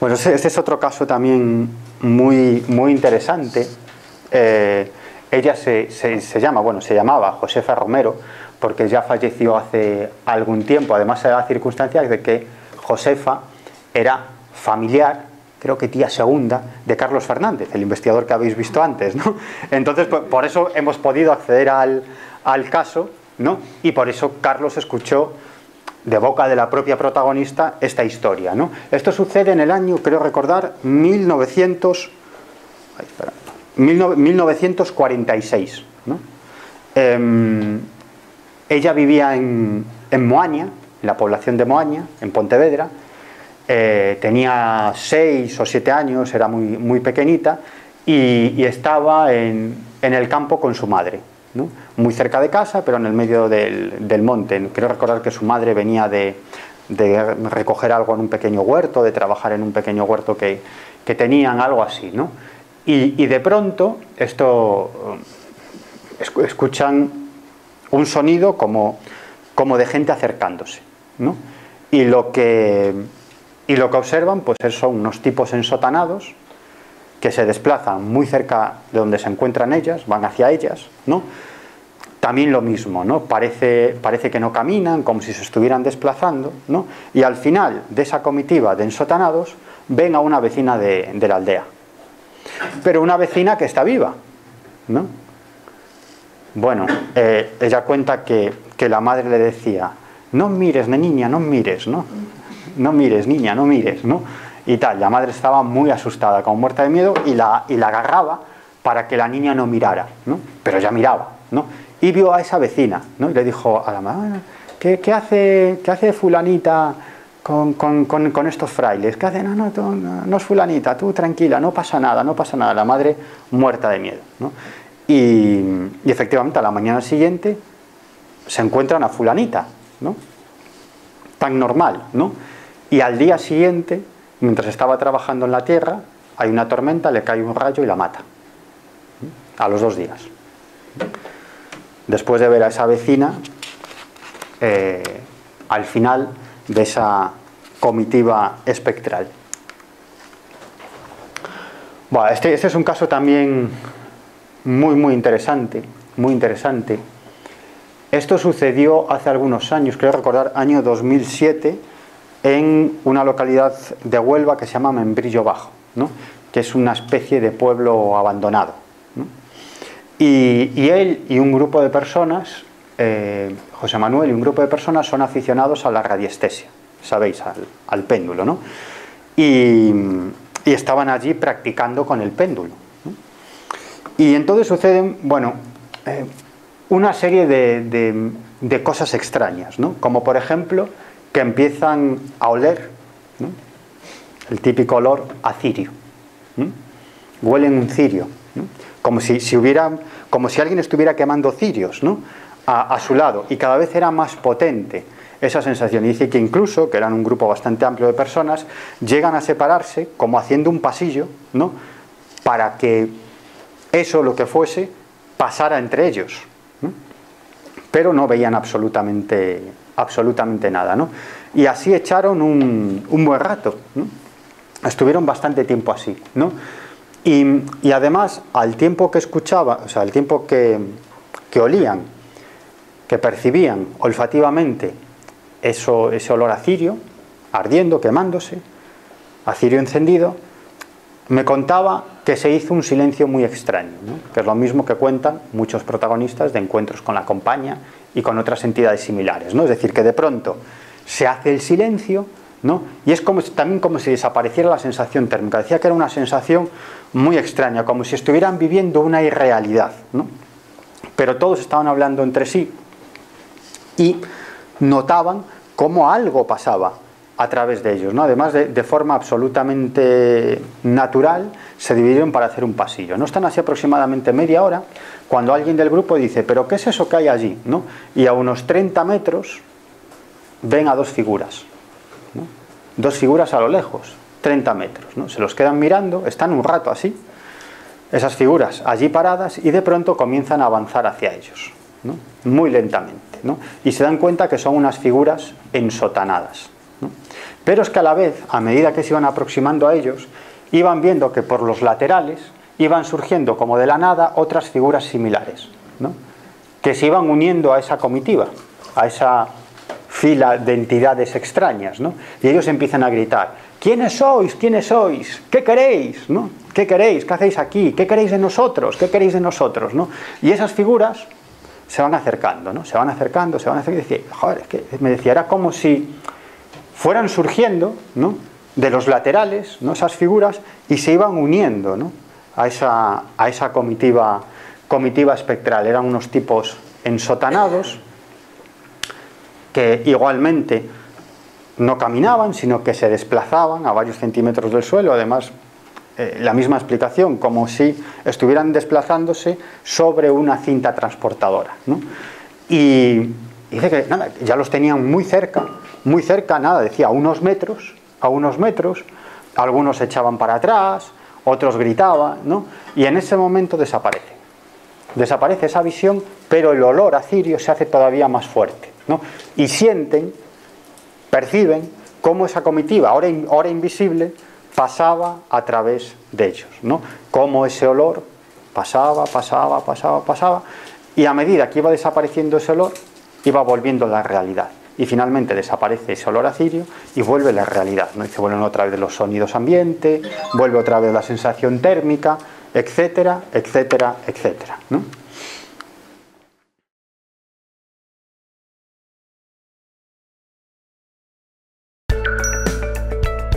Bueno, este es otro caso también muy interesante. Ella se llamaba Josefa Romero, porque ya falleció hace algún tiempo. Además, se da la circunstancia de que Josefa era familiar, creo que tía segunda, de Carlos Fernández, el investigador que habéis visto antes, ¿no? Entonces, por eso hemos podido acceder al caso, ¿no? Y por eso Carlos escuchó de boca de la propia protagonista esta historia, ¿no? Esto sucede en el año, creo recordar, 1946, ¿no? Ella vivía en Moaña, en la población de Moaña, en Pontevedra. Tenía 6 o 7 años, era muy pequeñita, y estaba en el campo con su madre, ¿no? Muy cerca de casa, pero en el medio del monte. Creo recordar que su madre venía de recoger algo en un pequeño huerto, de trabajar en un pequeño huerto que tenían, algo así, ¿no? Y de pronto escuchan un sonido como de gente acercándose, ¿no? Y lo que observan pues son unos tipos ensotanados que se desplazan muy cerca de donde se encuentran ellas, van hacia ellas, ¿no? También lo mismo, ¿no? Parece que no caminan, como si se estuvieran desplazando, ¿no? Y al final de esa comitiva de ensotanados ven a una vecina de la aldea, pero una vecina que está viva, ¿no? Bueno, ella cuenta que la madre le decía: no mires, niña, no mires, ¿no? No mires, niña, no mires, ¿no? Y tal. La madre estaba muy asustada, como muerta de miedo, y la agarraba para que la niña no mirara, ¿no? Pero ya miraba, ¿no? Y vio a esa vecina, ¿no? Y le dijo a la madre: ¿qué hace fulanita con estos frailes? ¿Qué hace? No es fulanita, tú tranquila, no pasa nada, no pasa nada. La madre muerta de miedo, ¿no? Y efectivamente a la mañana siguiente se encuentran a fulanita, ¿no? Tan normal, ¿no? Y al día siguiente, mientras estaba trabajando en la tierra, hay una tormenta, le cae un rayo y la mata. A los 2 días. Después de ver a esa vecina, al final de esa comitiva espectral. Bueno, este es un caso también muy interesante, muy interesante. Esto sucedió hace algunos años, creo recordar, año 2007, en una localidad de Huelva que se llama Membrillo Bajo, ¿no? Que es una especie de pueblo abandonado, ¿no? Y él y un grupo de personas, José Manuel y un grupo de personas, son aficionados a la radiestesia, sabéis, al péndulo, ¿no? Y estaban allí practicando con el péndulo, ¿no? Y entonces suceden, bueno, una serie de cosas extrañas, ¿no? Como por ejemplo que empiezan a oler, ¿no? El típico olor a cirio, ¿no? Huelen un cirio, ¿no? Como si alguien estuviera quemando cirios, ¿no? A su lado, y cada vez era más potente esa sensación. Y dice que incluso, que eran un grupo bastante amplio de personas, llegan a separarse como haciendo un pasillo, ¿no? Para que eso, lo que fuese, pasara entre ellos, ¿no? Pero no veían absolutamente nada, ¿no? Y así echaron un buen rato, ¿no? Estuvieron bastante tiempo así, ¿no? Y además, al tiempo que escuchaban, o sea, al tiempo que olían, que percibían olfativamente ese olor a cirio, ardiendo, quemándose, a cirio encendido, me contaba que se hizo un silencio muy extraño, ¿no? Que es lo mismo que cuentan muchos protagonistas de encuentros con la compañía y con otras entidades similares, ¿no? Es decir, que de pronto se hace el silencio, ¿no? Y es también como si desapareciera la sensación térmica. Decía que era una sensación muy extraña, como si estuvieran viviendo una irrealidad, ¿no? Pero todos estaban hablando entre sí y notaban cómo algo pasaba a través de ellos, ¿no? Además, de forma absolutamente natural, se dividieron para hacer un pasillo. No están así aproximadamente media hora, cuando alguien del grupo dice: ¿pero qué es eso que hay allí?, ¿no? Y a unos 30 metros ven a 2 figuras, ¿no? 2 figuras a lo lejos, 30 metros, ¿no? Se los quedan mirando, están un rato así, esas figuras allí paradas, y de pronto comienzan a avanzar hacia ellos, ¿no? Muy lentamente, ¿no? Y se dan cuenta que son unas figuras ensotanadas, ¿no? Pero es que a la vez, a medida que se iban aproximando a ellos, iban viendo que por los laterales iban surgiendo como de la nada otras figuras similares, ¿no? Que se iban uniendo a esa comitiva, a esa fila de entidades extrañas, ¿no? Y ellos empiezan a gritar: ¿quiénes sois? ¿Quiénes sois? ¿Qué queréis? ¿No? ¿Qué queréis? ¿Qué hacéis aquí? ¿Qué queréis de nosotros? ¿Qué queréis de nosotros? ¿No? Y esas figuras se van acercando, ¿no? Se van acercando, se van acercando. Y decía, joder, es que me decía, era como si fueran surgiendo, ¿no?, de los laterales, ¿no?, esas figuras, y se iban uniendo, ¿no?, a esa comitiva espectral. Eran unos tipos ensotanados que igualmente no caminaban, sino que se desplazaban a varios centímetros del suelo. Además, la misma explicación, como si estuvieran desplazándose sobre una cinta transportadora, ¿no? Y dice que nada, ya los tenían muy cerca, nada, decía a unos metros, algunos se echaban para atrás, otros gritaban, ¿no? Y en ese momento desaparece esa visión, pero el olor a cirio se hace todavía más fuerte, ¿no? Y perciben cómo esa comitiva, ahora invisible, pasaba a través de ellos, ¿no? Cómo ese olor pasaba, y a medida que iba desapareciendo ese olor, iba volviendo la realidad. Y finalmente desaparece ese olor a cirio y vuelve la realidad, ¿no? Y se vuelven otra vez los sonidos ambiente, vuelve otra vez la sensación térmica, etcétera, etcétera, etcétera, ¿no?